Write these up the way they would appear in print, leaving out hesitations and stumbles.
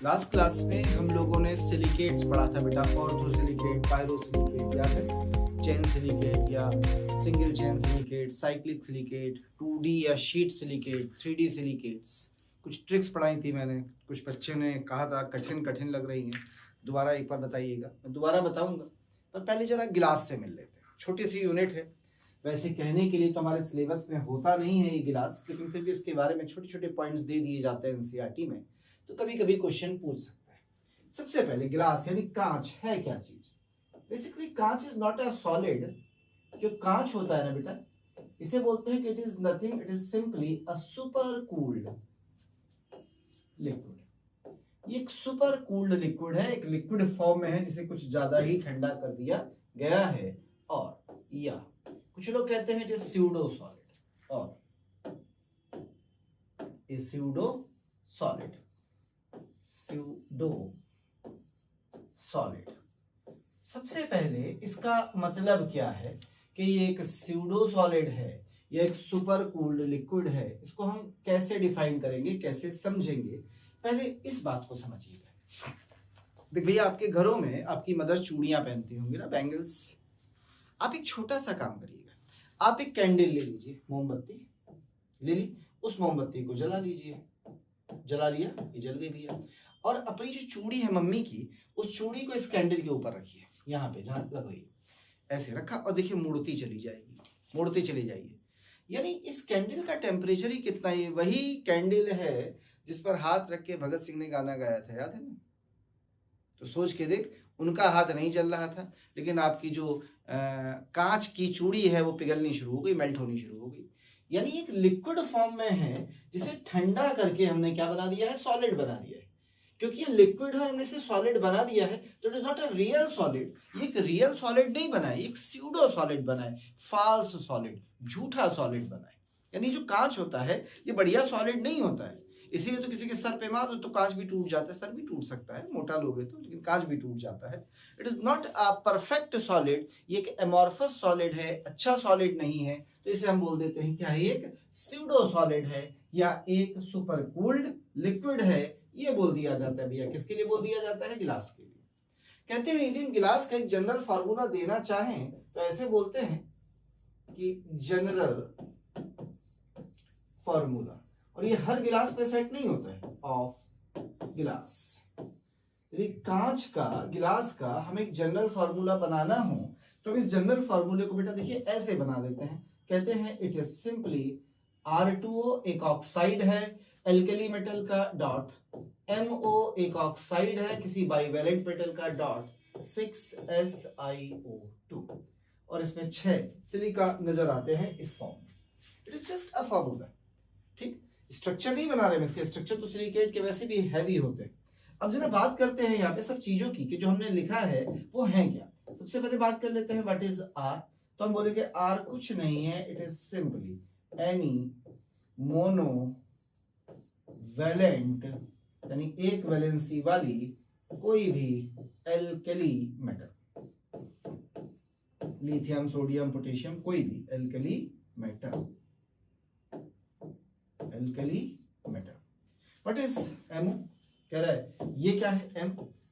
Last class में हम लोगों ने सिलिकेट्स पढ़ा था बेटा, ऑर्थोसिलिकेट, पायरोसिलिकेट या फिर चेन सिलिकेट या single chain silicate, cyclic silicate, 2D या शीट सिलिकेट, 3D सिलिकेट्स। कुछ ट्रिक्स पढ़ाई थी मैंने, कुछ बच्चे ने कहा था कठिन कठिन लग रही हैं, दोबारा एक बार बताइएगा। मैं दोबारा बताऊंगा, पर पहले जरा गिलास से मिल लेते हैं। छोटी सी यूनिट है, वैसे कहने के लिए तो हमारे सिलेबस में होता नहीं है ये गिलास, लेकिन फिर भी इसके बारे में छोटे छोटे पॉइंट्स दे दिए जाते हैं एनसीईआरटी में, तो कभी कभी क्वेश्चन पूछ सकता है। सबसे पहले गिलास यानी कांच है क्या चीज? बेसिकली कांच इज नॉट अ सॉलिड। जो कांच होता है ना बेटा, इसे बोलते हैं कि it is nothing, it is simply a super cooled liquid. ये एक सुपर कूल्ड लिक्विड है, एक लिक्विड फॉर्म में है जिसे कुछ ज्यादा ही ठंडा कर दिया गया है। और या कुछ लोग कहते हैं इट इज स्यूडो सॉलिड और ए स्यूडो सॉलिड, स्यूडो सॉलिड। सबसे पहले इसका मतलब क्या है कि ये एक स्यूडो सॉलिड है या एक सुपर कूल्ड लिक्विड है। इसको हम कैसे डिफाइन करेंगे, कैसे समझेंगे, पहले इस बात को समझिएगा। देख भैया, आपके घरों में आपकी मदर चूड़ियां पहनती होंगी ना, बैंगल्स। आप एक छोटा सा काम करिएगा, आप एक कैंडल ले लीजिए, मोमबत्ती ले ली, उस मोमबत्ती को जला लीजिए। जला लिया, ये जल गई भैया। और अपनी जो चूड़ी है मम्मी की, उस चूड़ी को इस कैंडल के ऊपर रखिए, यहाँ पे जहाँ लग रही है ऐसे रखा, और देखिए मुड़ती चली जाएगी, मुड़ती चली जाइए। यानी इस कैंडल का टेम्परेचर ही कितना है? वही कैंडल है जिस पर हाथ रख के भगत सिंह ने गाना गाया था, याद है ना? तो सोच के देख, उनका हाथ नहीं चल रहा था, लेकिन आपकी जो कांच की चूड़ी है वो पिघलनी शुरू हो गई, मेल्ट होनी शुरू हो गई। यानी एक लिक्विड फॉर्म में है जिसे ठंडा करके हमने क्या बना दिया है? सॉलिड बना दिया है। क्योंकि ये लिक्विड है, हमने इसे सॉलिड बना दिया है, तो it is not a real solid. ये एक रियल सॉलिड नहीं बना है, एक स्यूडो सॉलिड बना है, फॉल्स सॉलिड, झूठा सॉलिड बना है। यानी जो कांच होता है ये बढ़िया सॉलिड नहीं होता है। इसीलिए तो किसी के सर पे मार दो तो कांच भी टूट जाता है, सर भी टूट सकता है, मोटा लोगे तो, लेकिन कांच भी टूट जाता है। It is not a perfect solid, ये एक एमॉर्फस सॉलिड है, अच्छा सॉलिड नहीं है। तो इसे हम बोल देते हैं क्या है? एक स्यूडो सॉलिड है या एक सुपर कूल्ड लिक्विड है। ये बोल दिया जाता है भैया। किसके लिए बोल दिया जाता है? गिलास के लिए। कहते हैं यदि हम गिलास का एक जनरल फार्मूला देना चाहें तो ऐसे बोलते हैं कि जनरल फार्मूला, और ये हर गिलास पे सेट नहीं होता है, ऑफ गिलास। यदि कांच का, गिलास का हमें एक जनरल फार्मूला बनाना हो तो हम इस जनरल फार्मूले को बेटा देखिए ऐसे बना देते हैं। कहते हैं इट इज सिंपली R2O एक ऑक्साइड है, एल्कली मेटल का, डॉट MO एक ऑक्साइड है किसी बाइवेलेंट मेटल का, डॉट 6SiO2, और इसमें 6 सिलिका नजर आते हैं इस फॉर्म में। It is just a formula, ठीक? स्ट्रक्चर नहीं बना रहे हैं इसके, स्ट्रक्चर तो सिलिकेट के वैसे भी हैवी होते हैं। अब जरा बात करते हैं यहाँ पे सब चीजों की कि जो हमने लिखा है वो है क्या। सबसे पहले बात कर लेते हैं व्हाट इज R। तो हम बोलेंगे R कुछ नहीं है, it is simply any monovalent यानी एक वैलेंसी वाली कोई भी alkali metal, lithium, sodium, potassium, कोई भी alkali metal, alkali metal. What is M? कह रहा है ये क्या है? M।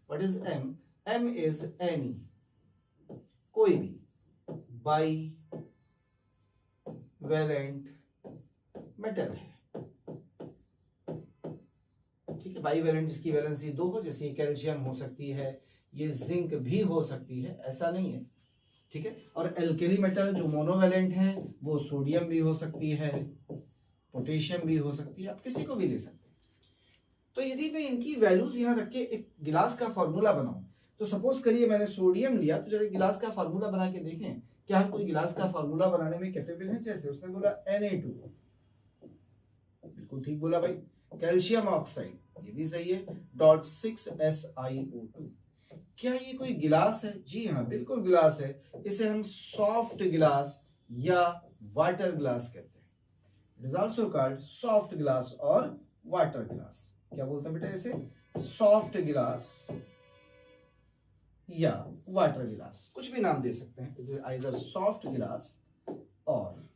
What is M? M is any, कोई भी बाई वैलेंट मेटल है, ठीक है? बाई वैलेंट जिसकी वैलेंसी 2 हो, जैसे कैल्शियम हो सकती है, ये जिंक भी हो सकती है, ऐसा नहीं है, ठीक है? और एल्कली मेटल जो मोनोवैलेंट है वो सोडियम भी हो सकती है, पोटेशियम भी हो सकती है, आप किसी को भी ले सकते हैं। तो यदि मैं इनकी वैल्यूज यहाँ रख के एक गिलास का फॉर्मूला बनाऊं, तो सपोज करिए मैंने सोडियम लिया, तो जरा गिलास का फॉर्मूला बना के देखें क्या हम कोई गिलास का फॉर्मूला बनाने में कैपेबल हैं? जैसे उसने बोला Na2, बिल्कुल ठीक बोला भाई। कैल्शियम ऑक्साइड, ये भी सही है, डॉट 6SiO2। क्या ये कोई गिलास है? जी हाँ, बिल्कुल गिलास है। इसे हम सॉफ्ट गिलास या वाटर ग्लास कहते हैं। It is also called soft glass और वाटर ग्लास। क्या बोलते हैं बेटा इसे? सॉफ्ट गिलास या वाटर गिलास, कुछ भी नाम दे सकते हैं। इट इज आइदर सॉफ्ट गिलास और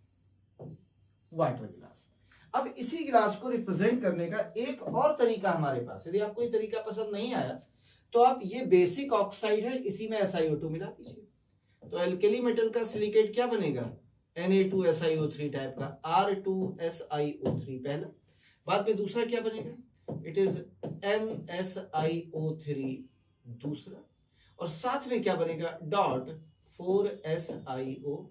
वाटर गिलास। अब इसी गिलास को रिप्रेजेंट करने का एक और तरीका हमारे पास, यदि आपको ये तरीका पसंद नहीं आया तो आप ये बेसिक ऑक्साइड है, इसी में SiO2 मिला दीजिए, तो एल्केली मेटल का सिलिकेट क्या बनेगा, Na2SiO3 टाइप का, R2SiO3 पहला। बाद में दूसरा क्या बनेगा, इट इज MsIO3 दूसरा, और साथ में क्या बनेगा, डॉट 4SiO2।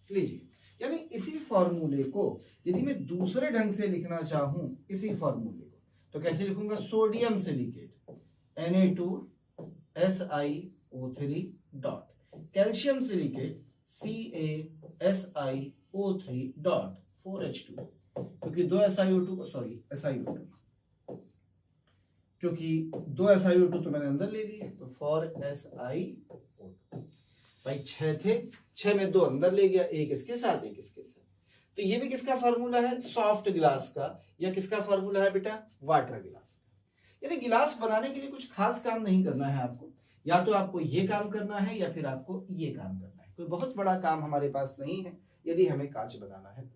लीजिए, यानी इसी फॉर्मूले को यदि मैं दूसरे ढंग से लिखना चाहूं, इसी फॉर्मूले को, तो कैसे लिखूंगा, sodium silicate Na2SiO3 dot, calcium silicate CaSiO3 dot 4H2, क्योंकि दो SiO2 को, सॉरी SiO2, क्योंकि दो SiO2 तो मैंने अंदर ले लिए, तो 4SiO2 भाई 6 थे, 6 में 2 अंदर ले गया, एक इसके साथ एक इसके साथ। तो ये भी किसका फार्मूला है, सॉफ्ट गिलास का, या किसका फार्मूला है बेटा, वाटर गिलास का। यानी गिलास बनाने के लिए कुछ खास काम नहीं करना है आपको, या तो आपको ये काम करना है या फिर आपको ये काम करना है, कोई बहुत बड़ा काम हमारे पास नहीं है यदि हमें कांच बनाना है।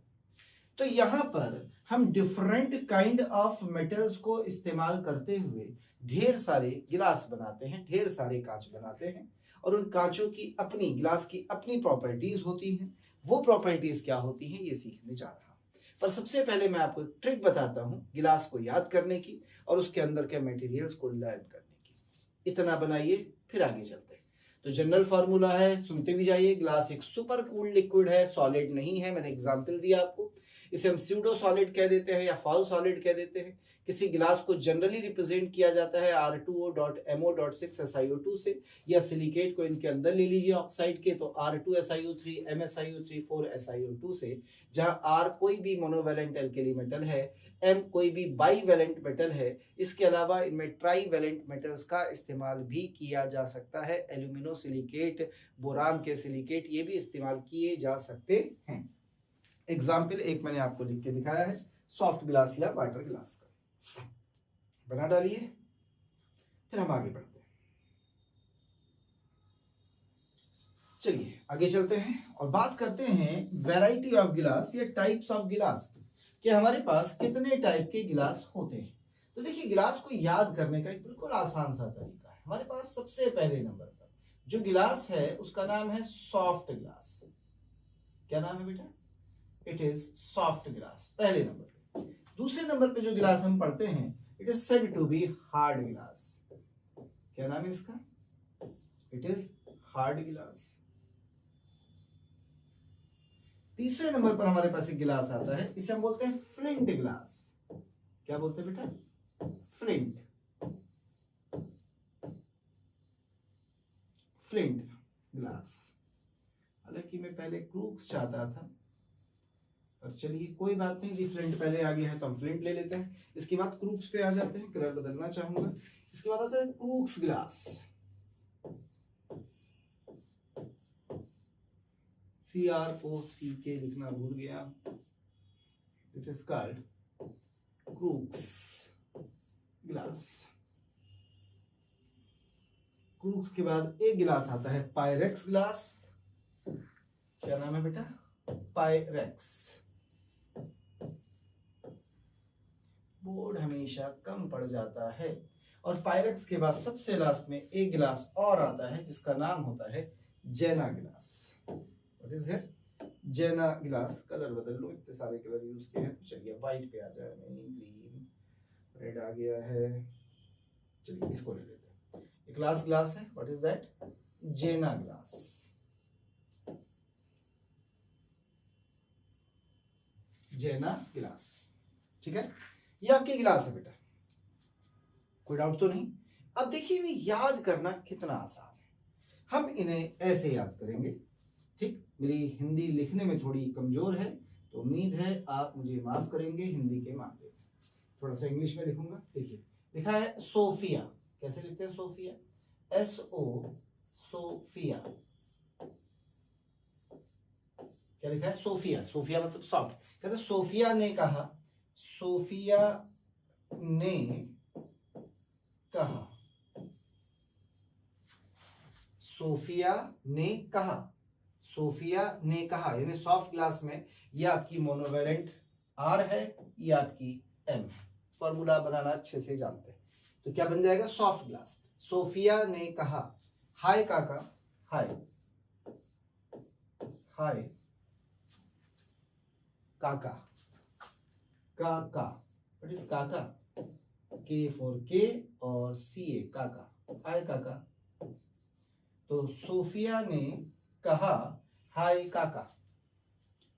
तो यहाँ पर हम डिफरेंट काइंड ऑफ मेटल्स को इस्तेमाल करते हुए ढेर सारे गिलास बनाते हैं, ढेर सारे कांच बनाते हैं, और उन कांचों की अपनी, गिलास की अपनी प्रॉपर्टीज होती हैं। वो प्रॉपर्टीज क्या होती हैं ये सीखने जा रहा हूं, पर सबसे पहले मैं आपको एक ट्रिक बताता हूं गिलास को याद करने की और उसके अंदर के मटेरियल्स को लर्न करने की। इतना बनाइए, फिर आगे चलते हैं। तो जनरल फॉर्मूला है, सुनते भी जाइए। गिलास एक सुपर कूल्ड लिक्विड है, सॉलिड नहीं है, मैंने एग्जाम्पल दिया आपको। इसे हम स्यूडो सॉलिड कह देते हैं या फॉल सॉलिड कह देते हैं। किसी गिलास को जनरली रिप्रेजेंट किया जाता है R2O.MO.6SiO2 से, या सिलिकेट को इनके अंदर ले लीजिए ऑक्साइड के, तो R2SiO3, MsIO3, 4SiO2 से, जहां R कोई भी मोनोवैलेंट एल्केली मेटल है, M कोई भी बाईवैलेंट मेटल है। इसके अलावा इनमें ट्राईवैलेंट मेटल्स का इस्तेमाल भी किया जा सकता है, एल्यूमिनो सिलिकेट, बोरान के सिलिकेट, ये भी इस्तेमाल किए जा सकते हैं। एग्जाम्पल एक मैंने आपको लिख के दिखाया है, सॉफ्ट गिलास या वाटर गिलास का। बना डालिए, फिर हम आगे बढ़ते हैं। चलिए आगे चलते हैं और बात करते हैं वैरायटी ऑफ गिलास या टाइप्स ऑफ गिलास, कि हमारे पास कितने टाइप के गिलास होते हैं। तो देखिए, गिलास को याद करने का एक बिल्कुल आसान सा तरीका है। हमारे पास सबसे पहले नंबर पर जो गिलास है उसका नाम है सॉफ्ट गिलास। क्या नाम है बेटा, इट इज सॉफ्ट गिलास, पहले नंबर पे। दूसरे नंबर पे जो गिलास हम पढ़ते हैं, it is said to be hard glass. क्या नाम है इसका, इट इज हार्ड गिलास। तीसरे नंबर पर हमारे पास एक गिलास आता है, इसे हम बोलते हैं फ्लिंट गिलास। क्या बोलते हैं बेटा, फ्लिंट, फ्लिंट गिलास। हालांकि मैं पहले क्रूक्स चाहता था, और चलिए कोई बात नहीं, दी फ्लिंट पहले आ गया है तो हम फ्लिंट ले लेते हैं। इसके बाद क्रूक्स पे आ जाते हैं, कलर बदलना चाहूंगा। इसके बाद आता है क्रूक्स गिलास, CROCK लिखना भूल गया, इट इज कॉल्ड क्रूक्स गिलास। क्रूक्स के बाद एक गिलास आता है पायरेक्स गिलास। क्या नाम है बेटा, पायरेक्स। बोर्ड हमेशा कम पड़ जाता है। और पायरेक्स के बाद सबसे लास्ट में एक गिलास और आता है जिसका नाम होता है जेना गिलास। व्हाट इज इट, जेना गिलास। कलर बदल लो, इतने सारे कलर यूज किए हैं, तो चलिए व्हाइट पे आ जाए, नहीं ग्रीन, रेड आ गया है, चलिए इसको ले लेते हैं। एक ग्लास है, व्हाट इज दैट, जेना ग्लास। जेना गिलास, ठीक है। ये आपके गिलास है बेटा, कोई डाउट तो नहीं। अब देखिए इन्हें याद करना कितना आसान है। हम इन्हें ऐसे याद करेंगे, ठीक। मेरी हिंदी लिखने में थोड़ी कमजोर है, तो उम्मीद है आप मुझे माफ करेंगे हिंदी के मामले में। थोड़ा सा इंग्लिश में लिखूंगा। देखिए लिखा है सोफिया। कैसे लिखते हैं सोफिया, SO, सोफिया। क्या लिखा है, सोफिया। सोफिया मतलब सॉफ्ट। कहते हैं सोफिया ने कहा, सोफिया ने कहा, सोफिया ने कहा, सोफिया ने कहा। यानी सॉफ्ट ग्लास में ये आपकी मोनोवैलेंट आर है, ये आपकी एम है। फॉर्मूला बनाना अच्छे से जानते हैं। तो क्या बन जाएगा, सॉफ्ट ग्लास। सोफिया ने कहा हाय काका, हाय हाय काका, काका, व्हाट इज काका, के फॉर के और सी ए, काका, हाय काका। तो सोफिया ने कहा हाय काका।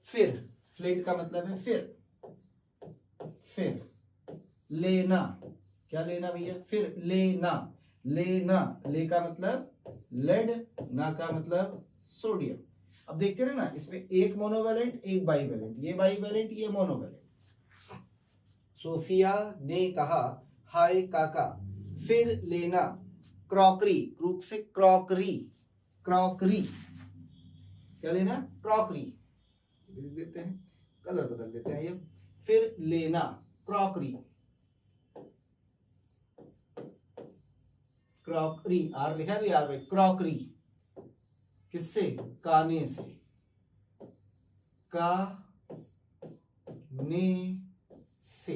फिर, फ्लिंट का मतलब है फिर लेना, क्या लेना भैया, फिर लेना, लेना, ले का मतलब लेड, ना का मतलब सोडियम। अब देखते रहे ना, इसमें एक मोनोवैलेंट एक बाईवैलेंट, ये बाईवैलेंट ये मोनोवैलेंट। सोफिया ने कहा हाय काका, फिर लेना क्रॉकरी, क्रूक से क्रॉकरी, क्रॉकरी, क्या लेना, क्रॉकरी, लिख देते हैं, कलर बदल देते हैं ये, फिर लेना क्रॉकरी, क्रॉकरी, आर लिखा भी आर में, क्रॉकरी, किससे, काने से, का ने से।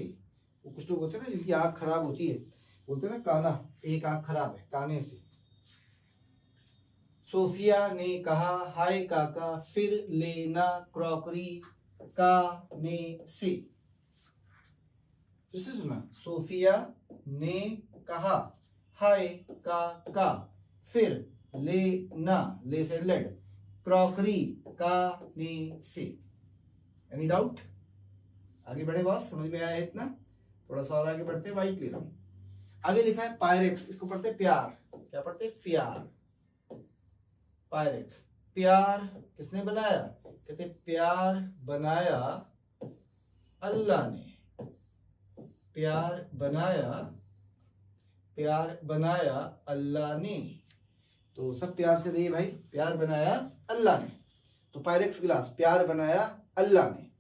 वो कुछ लोग होते हैं ना जिनकी आंख खराब होती है, बोलते हैं ना काना, एक आंख खराब है, काने से। सोफिया ने कहा हाय काका, फिर लेना क्रॉकरी, काने से। फिर से सुना, सोफिया ने कहा हाय काका, फिर लेना, ले से लेड, क्रॉकरी, काने से। एनी डाउट, आगे बढ़े बॉस, समझ में आया है इतना? थोड़ा सा और आगे बढ़ते हैं, वाइट ले रहा हूं। आगे लिखा है पायरेक्स, इसको पढ़ते हैं प्यार, क्या पढ़ते हैं, प्यार, पायरेक्स। प्यार किसने बनाया, कहते प्यार बनाया अल्लाह ने, प्यार बनाया, प्यार बनाया अल्लाह ने। तो सब प्यार से रहिए भाई, प्यार बनाया अल्लाह ने। तो पायरेक्स गिलास, प्यार बनाया अल्लाह ने।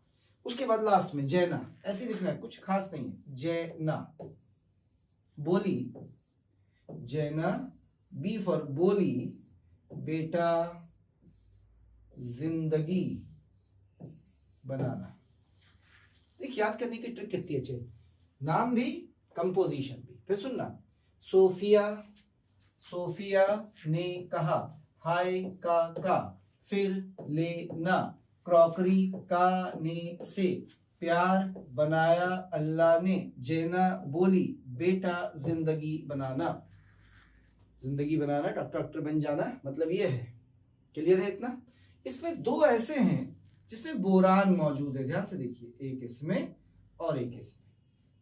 उसके बाद लास्ट में जैना, ऐसे लिखना है, कुछ खास नहीं है, जैना, बोली, जैना, बी फॉर बोली, बेटा जिंदगी बनाना। देख, याद करने की ट्रिक कितनी अच्छी है, नाम भी कंपोजिशन भी। फिर सुनना, सोफिया, सोफिया ने कहा हाय काका, फिर लेना क्रॉकरी, काने से, प्यार बनाया अल्लाह ने, जैना बोली, बेटा जिंदगी बनाना। जिंदगी बनाना, डॉक्टर बन जाना, मतलब ये है। क्लियर है इतना? इसमें दो ऐसे हैं जिसमें बोरान मौजूद है, ध्यान से देखिए, एक इसमें और एक इसमें।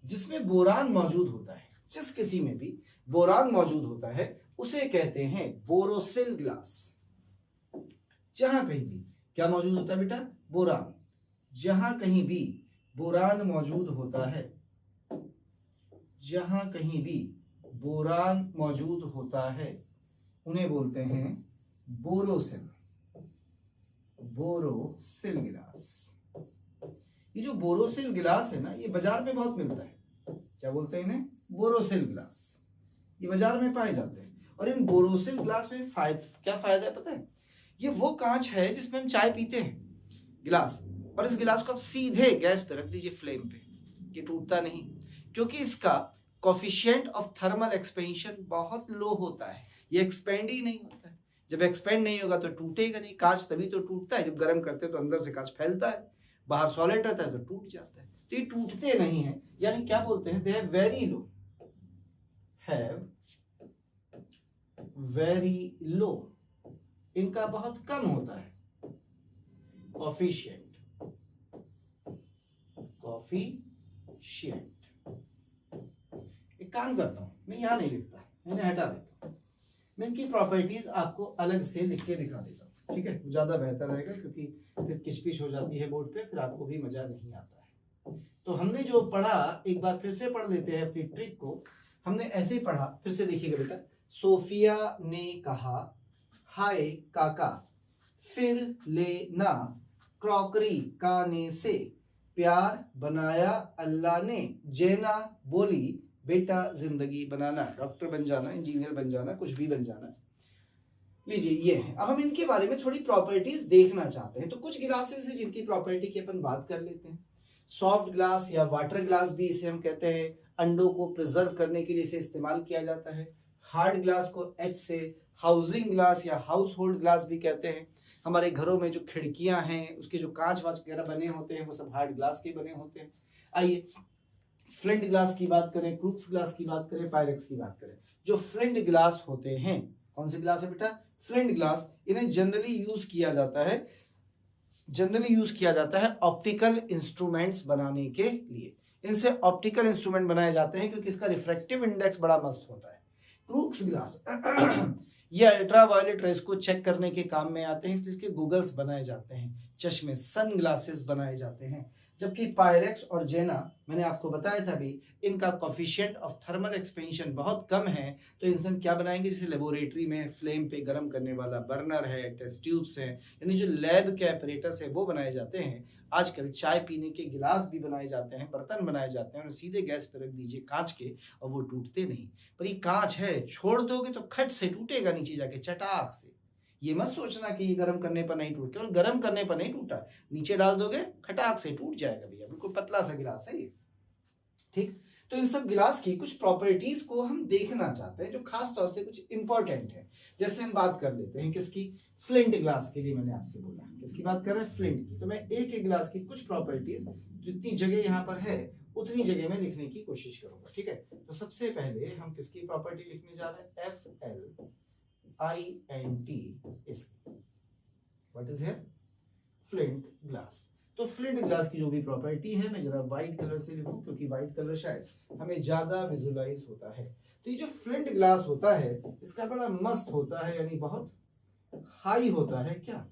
जिसमें बोरान मौजूद होता है, जिस किसी में भी बोरान मौजूद होता है उसे कहते हैं बोरोसिल ग्लास। जहां कहीं भी क्या मौजूद होता है बेटा, बोरान। जहां कहीं भी बोरान मौजूद होता है, जहां कहीं भी बोरान मौजूद होता है उन्हें बोलते हैं बोरोसिल, बोरोसिल गिलास। ये जो बोरोसिल गिलास है ना, ये बाजार में बहुत मिलता है। क्या बोलते हैं इन्हें, बोरोसिल गिलास। ये बाजार में पाए जाते हैं। और इन बोरोसिल ग्लास में क्या फायदा है पता है? ये वो कांच है जिसमें हम चाय पीते हैं, गिलास, और इस गिलास को आप सीधे गैस पे रख दीजिए, फ्लेम पे, ये टूटता नहीं, क्योंकि इसका कोफिशिएंट ऑफ थर्मल एक्सपेंशन बहुत लो होता है। ये एक्सपेंड ही नहीं होता है। जब एक्सपेंड नहीं होगा तो टूटेगा नहीं। कांच तभी तो टूटता है जब गर्म करते हैं तो अंदर से कांच फैलता है, बाहर सॉलिड रहता है तो टूट जाता है। तो ये टूटते नहीं है, यानी क्या बोलते हैं, they have very low, have very low, इनका बहुत कम होता है कोफिशिएंट, कोफिशिएंट। एक काम करता हूं, मैं यहां नहीं लिखता, मैंने हटा देता हूं, मैं इनकी प्रॉपर्टीज आपको अलग से लिख के दिखा देता हूं, ठीक है? ज्यादा बेहतर रहेगा, क्योंकि फिर किचपिच हो जाती है बोर्ड पे, फिर आपको भी मजा नहीं आता है। तो हमने जो पढ़ा, एक बार फिर से पढ़ लेते हैं अपनी ट्रिक को। हमने ऐसे ही पढ़ा, फिर से देखिएगा बेटा। सोफिया ने कहा हाय काका, फिर लेना क्रॉकरी, काने से, प्यार बनाया अल्लाह ने, जैना बोली, बेटा जिंदगी बनाना। डॉक्टर बन जाना, इंजीनियर बन जाना, कुछ भी बन जाना। लीजिए ये है। अब हम इनके बारे में थोड़ी प्रॉपर्टीज देखना चाहते हैं। तो कुछ गिलासेस हैं जिनकी प्रॉपर्टी की अपन बात कर लेते हैं। सॉफ्ट ग्लास या वाटर ग्लास भी इसे हम कहते हैं, अंडों को प्रिजर्व करने के लिए इसे इस्तेमाल किया जाता है। हार्ड ग्लास को एच से हाउसिंग ग्लास या हाउस होल्ड ग्लास भी कहते हैं। हमारे घरों में जो खिड़कियां हैं उसके जो कांच वाच वगैरह बने होते हैं वो सब हार्ड ग्लास के बने होते हैं। आइए फ्लिंट ग्लास की बात करें, क्रूक्स ग्लास की बात करें, पायरेक्स की बात करें। जो फ्लिंट ग्लास होते हैं, कौन से ग्लास है बेटा? Flint glass. इन्हें जनरली यूज किया जाता है ऑप्टिकल इंस्ट्रूमेंट्स बनाने के लिए। इनसे ऑप्टिकल इंस्ट्रूमेंट बनाए जाते हैं क्योंकि इसका रिफ्रैक्टिव इंडेक्स बड़ा मस्त होता है। क्रूक्स ग्लास ये अल्ट्रावायलेट रेस को चेक करने के काम में आते हैं, इसलिए इसके गूगल्स बनाए जाते हैं, चश्मे, सन ग्लासेस बनाए जाते हैं। जबकि पायरेक्स और जेना, मैंने आपको बताया था भी, इनका कोफिशिएंट ऑफ थर्मल एक्सपेंशन बहुत कम है, तो इनसे हम क्या बनाएंगे? जैसे लेबोरेटरी में फ्लेम पे गर्म करने वाला बर्नर है, टेस्ट ट्यूब्स हैं, यानी जो लैब के apparatus है वो बनाए जाते हैं। आजकल चाय पीने के गिलास भी बनाए जाते हैं, बर्तन बनाए जाते हैं, और सीधे गैस पर रख दीजिए कांच के और वो टूटते नहीं। पर ये कांच है, छोड़ दोगे तो खट से टूटेगा नीचे जाके, चटाक से। ये मत सोचना कि ये गर्म करने पर नहीं टूट, केवल गर्म करने पर नहीं टूटा, नीचे डाल दोगे खटाक से टूट जाएगा भैया। बिल्कुल पतला सा गिलास है ये, ठीक। तो इन सब गिलास की कुछ प्रॉपर्टीज को हम देखना चाहते हैं जो खास तौर से कुछ इंपॉर्टेंट है। जैसे हम बात कर लेते हैं किसकी? फ्लिंट ग्लास के लिए मैंने आपसे बोला, किसकी बात कर रहे हैं? फ्लिंट की। तो मैं एक एक गिलास की कुछ प्रॉपर्टीज जितनी जगह यहाँ पर है उतनी जगह में लिखने की कोशिश करूंगा, ठीक है। तो सबसे पहले हम किसकी प्रॉपर्टी लिखने जा रहे हैं? FLINT इसकी। What is here? Flint glass. तो फ्लिंट ग्लास की जो भी प्रॉपर्टी है, मैं जरा व्हाइट कलर से लिखूं क्योंकि व्हाइट कलर शायद हमें ज्यादा विजुलाइज होता है। तो ये जो फ्लिंट ग्लास होता है इसका बड़ा मस्त होता है, यानी बहुत हाई होता है क्या?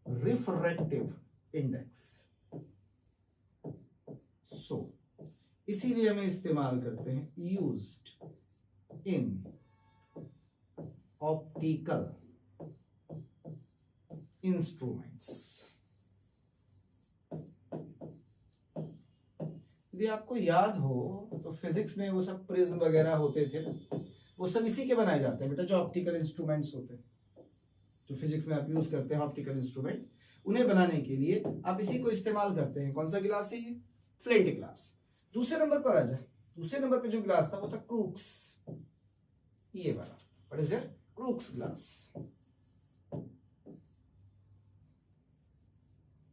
Refractive index. सो इसीलिए हमें इस्तेमाल करते हैं यूज्ड इन ऑप्टिकल इंस्ट्रूमेंट्स। यदि आपको याद हो तो फिजिक्स में वो सब प्रिज्म वगैरह होते थे, वो सब इसी के बनाए जाते हैं बेटा, जो ऑप्टिकल इंस्ट्रूमेंट्स होते हैं, जो फिजिक्स में आप यूज करते हैं ऑप्टिकल इंस्ट्रूमेंट्स, उन्हें बनाने के लिए आप इसी को इस्तेमाल करते हैं। कौन सा गिलास है ये? Flint glass. दूसरे नंबर पर आ जाए। दूसरे नंबर पे जो ग्लास था वो था क्रूक्स, ये वाला। What is here? Crooks glass.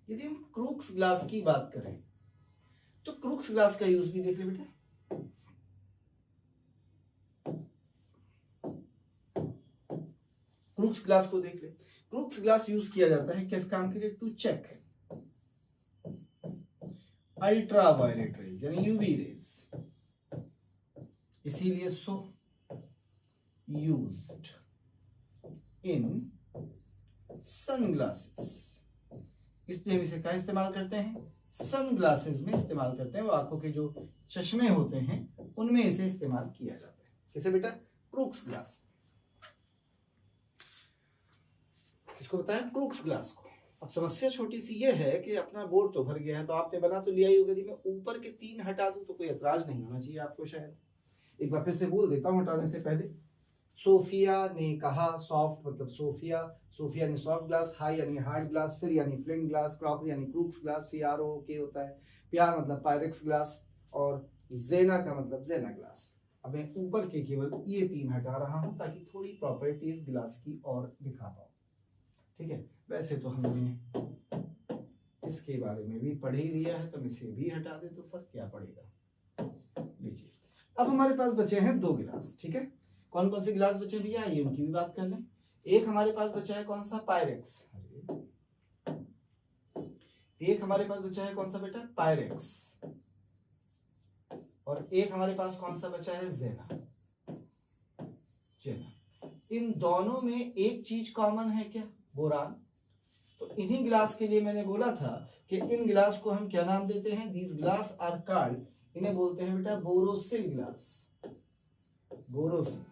यदि हम क्रूक्स ग्लास की बात करें तो क्रूक्स ग्लास का यूज भी देख ले बेटा। क्रूक्स ग्लास को देख ले। क्रूक्स ग्लास यूज किया जाता है किस काम के लिए? टू चेक अल्ट्रावायलेट रेज यानी यूवी रेज। इसीलिए सो यूज्ड इन सनग्लासेस। इसलिए हम इसे क्या इस्तेमाल करते हैं? सन ग्लासेस में इस्तेमाल करते हैं। वो आंखों के जो चश्मे होते हैं उनमें इसे इस्तेमाल किया जाता है। किसे बेटा? Crooks glass. किसको बताया? क्रूक्स ग्लास को। अब समस्या छोटी सी ये है कि अपना बोर्ड तो भर गया है, तो आपने बना तो लिया ही होगा। यदि मैं ऊपर के 3 हटा दूं तो कोई एतराज नहीं होना चाहिए आपको शायद। एक बार फिर से बोल देता हूं हटाने से पहले। सोफिया ने कहा, सॉफ्ट मतलब सोफिया, सोफिया ने सॉफ्ट ग्लास, हाई यानी हार्ड ग्लास, फिर यानी फ्लिंट ग्लास, क्रॉकरी यानी क्रूक्स ग्लास, CROK होता है, प्यार मतलब पायरेक्स ग्लास, और जेना का मतलब जेना ग्लास। अब मैं ऊपर के केवल ये 3 हटा रहा हूं ताकि थोड़ी प्रॉपर्टीज ग्लास की और दिखा पाऊं, ठीक है। वैसे तो हमने इसके बारे में भी पढ़ ही लिया है, तो इसे भी हटा दे तो फर्क क्या पड़ेगा। लीजिए, अब हमारे पास बचे हैं 2 गिलास, ठीक है। कौन कौन से गिलास बचे भैया, ये उनकी भी बात कर लें। एक हमारे पास बचा है कौन सा? पायरेक्स। एक हमारे पास बचा है कौन सा बेटा? पायरेक्स। और एक हमारे पास कौन सा बचा है? जेना। जेना। इन दोनों में एक चीज कॉमन है क्या? बोरान। तो इन्हीं गिलास के लिए मैंने बोला था कि इन गिलास को हम क्या नाम देते हैं? दीज ग्लास आर कॉल्ड, इन्हें बोलते हैं बेटा बोरोसिल ग्लास। बोरोसिल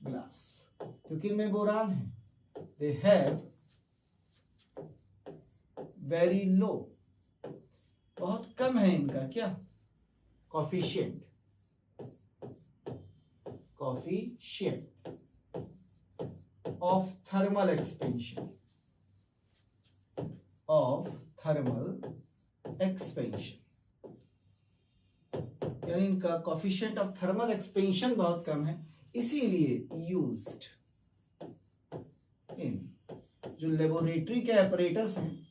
ग्लास, क्योंकि इनमें बोरान है। दे हैव वेरी लो, बहुत कम है इनका क्या? Coefficient. Coefficient of thermal expansion, of thermal expansion, यानी इनका कोफिशिएंट ऑफ थर्मल एक्सपेंशन बहुत कम है, इसीलिए यूज्ड इन जो लेबोरेटरी के apparatus हैं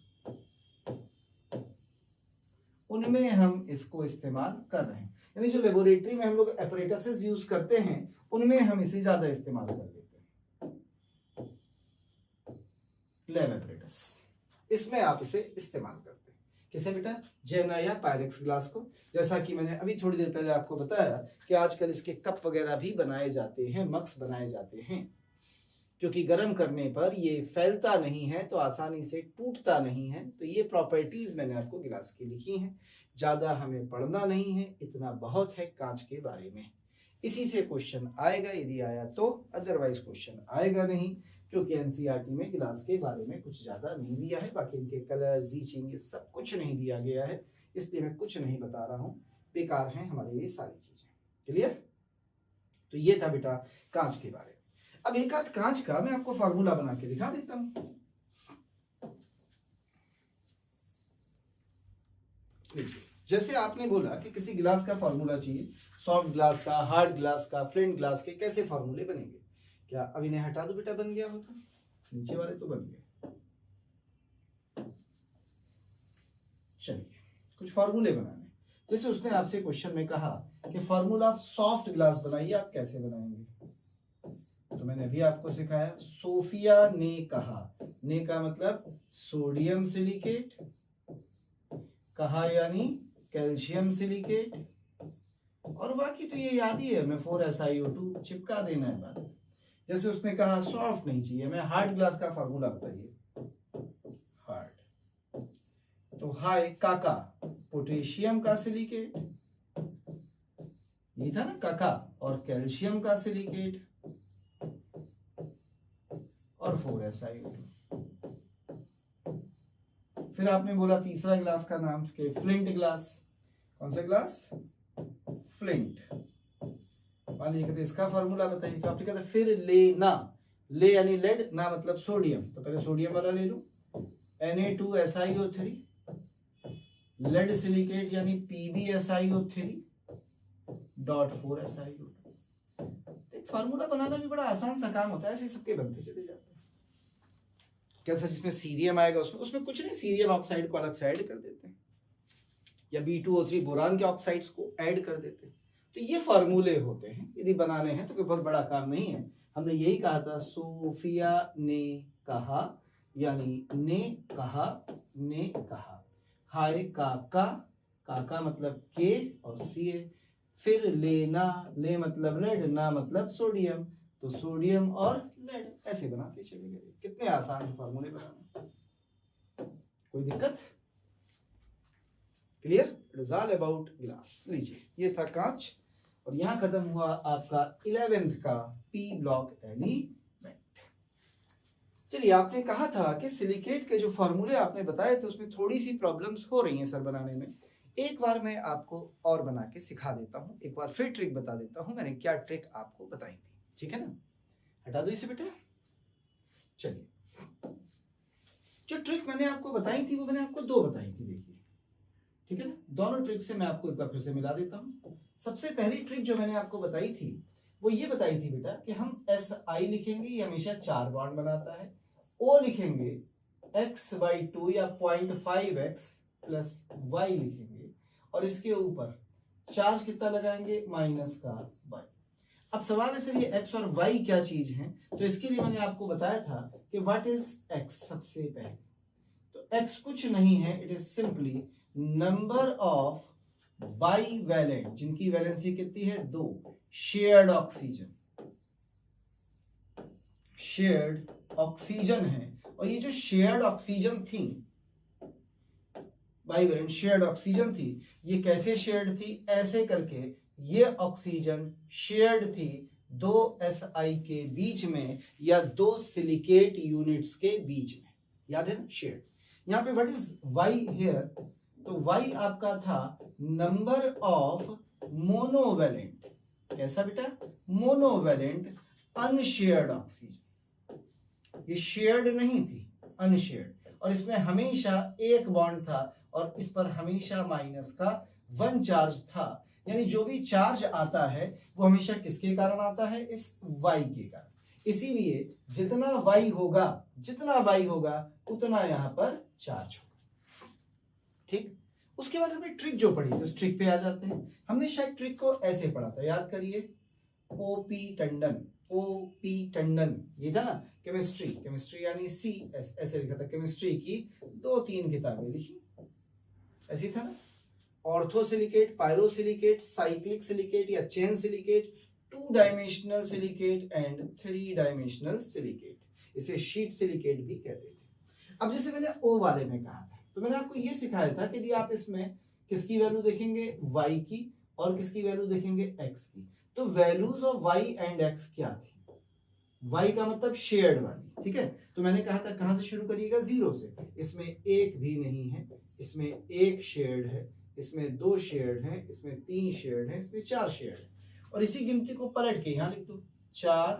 उनमें हम इसको इस्तेमाल कर रहे हैं। यानी जो लेबोरेटरी में हम लोग apparatus यूज करते हैं उनमें हम इसे ज्यादा इस्तेमाल कर लेते हैं। लैब apparatus, इसमें आप इसे इस्तेमाल करते हैं। किसे बेटा? जेना या पायरेक्स ग्लास को। जैसा कि मैंने अभी थोड़ी देर पहले आपको बताया कि आजकल इसके कप वगैरह भी बनाए जाते हैं, मग्स बनाए जाते हैं, क्योंकि गर्म करने पर ये फैलता नहीं है तो आसानी से टूटता नहीं है। तो ये प्रॉपर्टीज मैंने आपको गिलास की लिखी हैं। ज़्यादा हमें पढ़ना नहीं है, इतना बहुत है कांच के बारे में। इसी से क्वेश्चन आएगा, यदि आया तो, अदरवाइज क्वेश्चन आएगा नहीं, क्योंकि एनसीईआरटी में गिलास के बारे में कुछ ज़्यादा नहीं दिया है। बाकी इनके कलर, जीचिंग, ये सब कुछ नहीं दिया गया है, इसलिए मैं कुछ नहीं बता रहा हूँ, बेकार हैं हमारे लिए सारी चीज़ें। क्लियर? तो ये था बेटा कांच के बारे में। अब एक आध कांच का मैं आपको फार्मूला बना के दिखा देता हूं। जैसे आपने बोला कि किसी गिलास का फार्मूला चाहिए, सॉफ्ट ग्लास का, हार्ड ग्लास का, फ्लिंट ग्लास के कैसे फार्मूले बनेंगे? क्या अब इन्हें हटा दो बेटा, बन गया होता? नीचे वाले तो बन गए। चलिए कुछ फार्मूले बनाने। जैसे उसने आपसे क्वेश्चन में कहा कि फार्मूला ऑफ सॉफ्ट ग्लास बनाइए, आप कैसे बनाएंगे? तो मैंने अभी आपको सिखाया, सोफिया ने कहा, ने का मतलब सोडियम सिलिकेट, कहा यानी कैल्शियम सिलिकेट, और बाकी तो ये याद ही है, मैं 4SiO2 चिपका देना है बाद। जैसे उसने कहा सॉफ्ट नहीं चाहिए, मैं हार्ड ग्लास का फार्मूला बताइए। हार्ड तो हाई काका, पोटेशियम का सिलिकेट, ये था ना काका, और कैल्शियम का सिलिकेट, और 4SiO2। फिर आपने बोला तीसरा ग्लास का नाम के फ्लिंट ग्लास। कौन सा ग्लास? फ्लिंट। मान लीजिए कहते इसका फॉर्मूला बताइए, तो आपने कहते फिर लेना, ले यानी लेड, ना मतलब सोडियम, तो पहले सोडियम वाला ले लूं, Na2SiO3, लेड सिलिकेट यानी PbSiO3 डॉट 4SiO2। फार्मूला बनाना भी बड़ा आसान सा काम होता है, ऐसे सबके बनते चले जाते हैं। कैसा? जिसमें सीरियम आएगा उसमें कुछ नहीं, सीरियम ऑक्साइड को अलग से ऐड कर देते हैं, या B2O3 बोरान के ऑक्साइड्स को ऐड कर देते हैं। तो ये फार्मूले होते हैं, यदि बनाने हैं तो कोई बहुत बड़ा काम नहीं है। हमने यही कहा था, सोफिया ने कहा, यानी ने कहा, ने कहा। हाय काका, काका मतलब के और सी, फिर लेना, ले मतलब लेड, ना मतलब सोडियम, तो सोडियम और लेड, ऐसे बनाते चले गए। कितने आसान फार्मूले बनाने, कोई दिक्कत? Clear? It is all about glass. लीजिए ये था कांच, और यहां खत्म हुआ आपका 11th का पी ब्लॉक एलिमेंट। चलिए, आपने कहा था कि सिलिकेट के जो फार्मूले आपने बताए थे उसमें थोड़ी सी प्रॉब्लम्स हो रही हैं सर बनाने में। एक बार मैं आपको और बना के सिखा देता हूं, एक बार फिर ट्रिक बता देता हूं, मैंने क्या ट्रिक आपको बताई थी, ठीक है ना? हटा दो इसे बेटा। चलिए, जो ट्रिक मैंने आपको बताई थी वो मैंने आपको दो बताई थी, देखिए, ठीक है ना? दोनों ट्रिक से मैं आपको एक बार फिर से मिला देता हूं। सबसे पहली ट्रिक जो मैंने आपको बताई थी वो ये बताई थी बेटा कि हम SI लिखेंगे, ये हमेशा 4 बॉन्ड बनाता है, O लिखेंगे x/2 या 0.5x प्लस y लिखेंगे, और इसके ऊपर चार्ज कितना लगाएंगे? माइनस का y। अब सवाल है सर ये x और y क्या चीज है, तो इसके लिए मैंने आपको बताया था कि व्हाट इज x। सबसे पहले तो x कुछ नहीं है, it is simply number of bivalent, जिनकी वैलेंसी कितनी है? 2, शेयर्ड ऑक्सीजन, शेयर्ड ऑक्सीजन है। और ये जो शेयर्ड ऑक्सीजन थी, बाईवैलेंट शेयर्ड ऑक्सीजन थी, ये कैसे शेयर्ड थी? ऐसे करके ये ऑक्सीजन शेयर्ड थी 2 SI के बीच में, या 2 सिलिकेट यूनिट्स के बीच में, याद है ना? शेयर्ड। यहाँ पे व्हाट इज y हियर? तो y आपका था नंबर ऑफ मोनोवैलेंट। कैसा बेटा? Monovalent unshared oxygen. ये शेयर्ड नहीं थी, अनशेयर्ड, और इसमें हमेशा एक बॉन्ड था, और इस पर हमेशा माइनस का 1 चार्ज था। यानी जो भी चार्ज आता है वो हमेशा किसके कारण आता है, इस y के कारण। इसीलिए जितना y होगा उतना यहां पर चार्ज होगा। ठीक, उसके बाद हमने ट्रिक जो पढ़ी थी उस ट्रिक पे आ जाते हैं। हमने शायद ट्रिक को ऐसे पढ़ा था, याद करिए, ओपी टंडन ये था ना, केमिस्ट्री यानी CS ऐसे लिखा था। केमिस्ट्री की 2-3 किताबें लिखी, ऐसी था ना, ऑर्थोसिलिकेट, पायरोसिलिकेट, साइक्लिक सिलिकेट या chain silicate, 2 dimensional silicate and 3 dimensional silicate, इसे शीट सिलिकेट भी कहते थे। अब जैसे मैंने O वाले में कहा था, तो मैंने आपको ये सिखाया था कि यदि आप इसमें किसकी वैल्यू देखेंगे, y की, और किसकी वैल्यू देखेंगे, x की, तो values of y and x क्या थी, y का मतलब शेयर्ड वाली, ठीक है। तो मैंने कहा था कहां से शुरू करिएगा, 0 से। इसमें एक भी नहीं है, इसमें एक शेयर्ड है, इसमें 2 शेयर्ड है, इसमें 3 शेयर्ड है, इसमें 4 शेयर्ड है। और इसी गिनती को पलट के यहां लिख दो, 4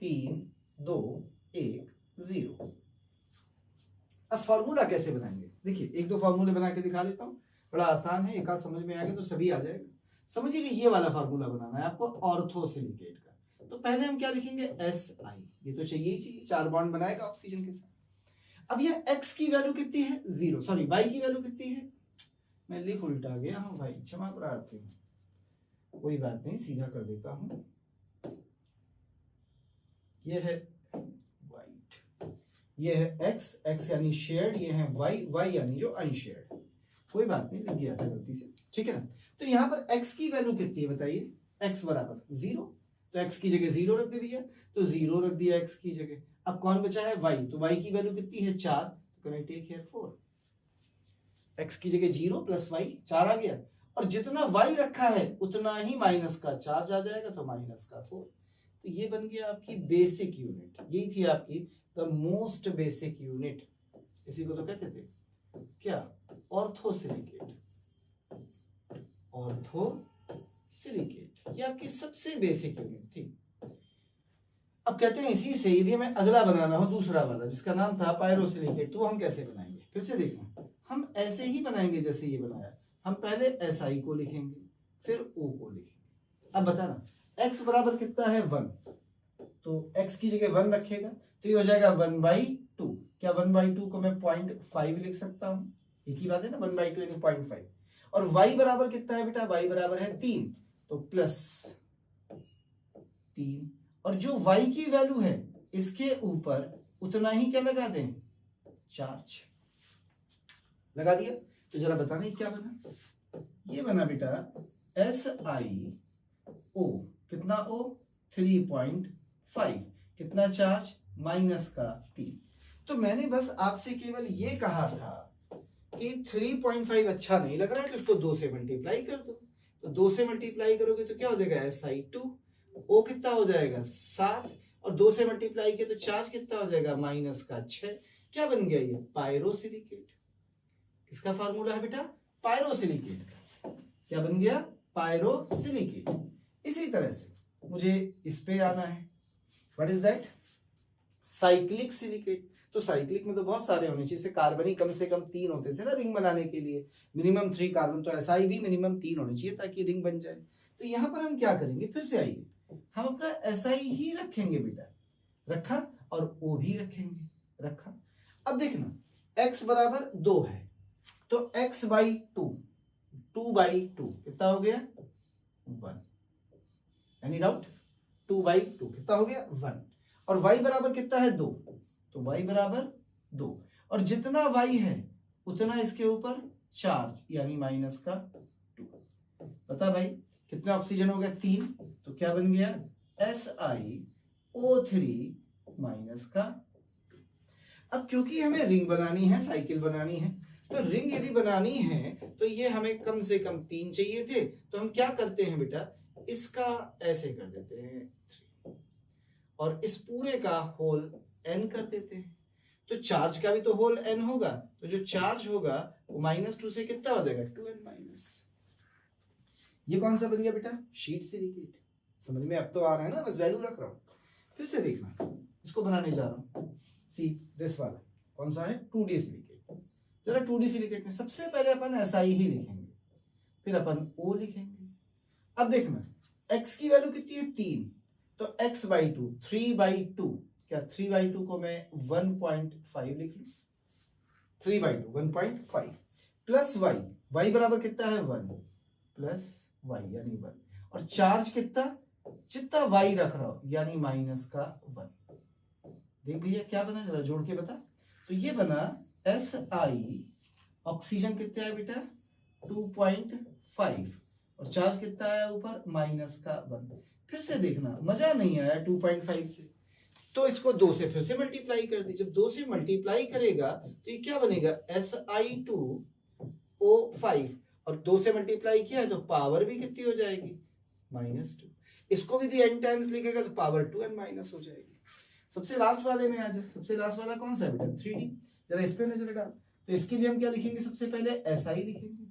3 2 1 0। अब फॉर्मूला कैसे बनाएंगे, देखिए 1-2 फॉर्मूले बना के दिखा देता हूं, बड़ा आसान है, एक आध समझ में आ गया तो सभी आ जाएगा। समझिएगा, ये वाला फॉर्मूला बनाना है आपको ऑर्थोसिलिकेट का। तो पहले हम क्या लिखेंगे, SI, ये तो चाहिए ही चाहिए, 4 बॉन्ड बनाएगा ऑक्सीजन के साथ। अब ये x की वैल्यू कितनी है, 0, सॉरी y की वैल्यू कितनी है, मैं लिख उल्टा गया हूं भाई, क्षमा प्रार्थी हूं, कोई बात नहीं, सीधा कर देता हूं। ये है वाइट, ये है x यानी शेयर्ड, ये है y यानी जो अनशेयर्ड, कोई बात नहीं, लिख गया था गलती से, ठीक है ना। तो यहां पर x की वैल्यू कितनी है बताइए, x बराबर 0, तो x की जगह 0 रख दे भैया, तो 0 रख दिया x की जगह। अब कौन बचा है, y, तो y की वैल्यू कितनी है, 4, तो can I take here 4, x की जगह 0 प्लस y 4 आ गया, और जितना y रखा है उतना ही माइनस का चार्ज आ जाएगा, तो माइनस का 4। तो ये बन गया आपकी बेसिक यूनिट, यही थी आपकी द मोस्ट बेसिक यूनिट, इसी को तो कहते थे क्या, ऑर्थोसिलिकेट, ये आपकी सबसे बेसिक यूनिट थी। अब कहते हैं इसी से यदि हमें अगला बनाना हो, दूसरा वाला जिसका नाम था पायरोसिलिकेट, तो हम कैसे बनाएंगे, फिर से देखना, हम ऐसे ही बनाएंगे जैसे ये बनाया। हम पहले SI को लिखेंगे, फिर O को लिखेंगे। अब बताना x बराबर कितना है, 1, तो x की जगह 1 रखेगा, तो ये हो जाएगा 1/2। क्या 1/2 को मैं 0.5 लिख सकता हूं, एक ही बात है ना, 1/2 यानी 0.5। और y बराबर कितना है बेटा, y बराबर है 3, तो प्लस 3, और जो y की वैल्यू है इसके ऊपर उतना ही क्या लगा दें, चार्ज लगा दिया। तो जरा बताना ये क्या बना, ये बना बेटा SiO, कितना O, 3.5, कितना चार्ज, माइनस का 3। तो मैंने बस आपसे केवल ये कहा था कि 3.5 अच्छा नहीं लग रहा है तो उसको 2 से मल्टीप्लाई कर दो, तो 2 से मल्टीप्लाई करोगे तो क्या हो जाएगा, SI2, O कितना हो जाएगा 7, और 2 से मल्टीप्लाई किया तो चार्ज कितना हो जाएगा, माइनस का 6। क्या बन गया ये, पायरोसिलिकेट। किसका फार्मूला है बेटा, पायरोसिलिकेट का। क्या बन गया, पायरोसिलिकेट। इसी तरह से मुझे इस पे आना है, what is that, cyclic silicate. तो साइक्लिक में तो बहुत सारे होने चाहिए, कार्बनिक कम से कम 3 होते थे ना रिंग बनाने के लिए, मिनिमम 3 कार्बन, तो SI भी मिनिमम 3 होने चाहिए ताकि रिंग बन जाए। तो यहां पर हम क्या करेंगे, फिर से आइए, हम अपना SI ही रखेंगे बेटा, रखा, और O भी रखेंगे, रखा। अब देखना x बराबर 2 है, तो x/2, 2/2 कितना हो गया, 1, एनी डाउट, 2/2 कितना हो गया, 1, और y बराबर कितना है, 2, तो y बराबर 2, और जितना y है उतना इसके ऊपर चार्ज यानी माइनस का 2। बता भाई कितना ऑक्सीजन हो गया, 3, तो क्या बन गया, SiO3 माइनस का 2। अब क्योंकि हमें रिंग बनानी है, साइकिल बनानी है, तो रिंग यदि बनानी है तो ये हमें कम से कम 3 चाहिए थे, तो हम क्या करते हैं बेटा, इसका ऐसे कर देते हैं 3, और इस पूरे का होल n कर देते हैं। तो चार्ज का भी तो होल n होगा, तो जो चार्ज होगा वो -2 से कितना हो जाएगा, 2n-। ये कौन सा बन गया बेटा, शीट सिलिकेट। समझ में अब तो आ रहा है ना, बस वैल्यू रख रहा हूं। फिर से देखना, इसको बनाने जा रहा हूं, सी दिस वाला कौन सा है, 2D सिलिकेट। जरा 2D सिलिकेट में सबसे पहले अपन SI ही लिखेंगे, फिर अपन O लिखेंगे। अब देखना x की वैल्यू कितनी है 3, तो x/2 3/2, क्या 3/2 को मैं 1.5 लिख लूं, 3/2 1.5 प्लस y बराबर कितना है 1 प्लस y यानी 1, और चार्ज कितना, जितना y रख रहा हो यानी माइनस का 1। देख भैया क्या बना, जरा जोड़ के बता। तो ये बना SI, ऑक्सीजन कितना है बेटा 2.5, और चार्ज कितना आया ऊपर माइनस का 1। फिर से देखना, मजा नहीं आया 2.5 से, तो इसको 2 से फिर से मल्टीप्लाई कर दी। जब 2 से मल्टीप्लाई करेगा तो ये क्या बनेगा Si2O5, और 2 से मल्टीप्लाई किया है तो पावर भी कितनी हो जाएगी -2। इसको भी n टाइम्स लिखेगा तो पावर 2n माइनस हो जाएगी। सबसे लास्ट वाले में आ जाए, सबसे लास्ट वाला कौन सा है बेटा 3D, जरा इस पे नजर डाल। तो इसके लिए हम क्या लिखेंगे, सबसे पहले SI लिखेंगे।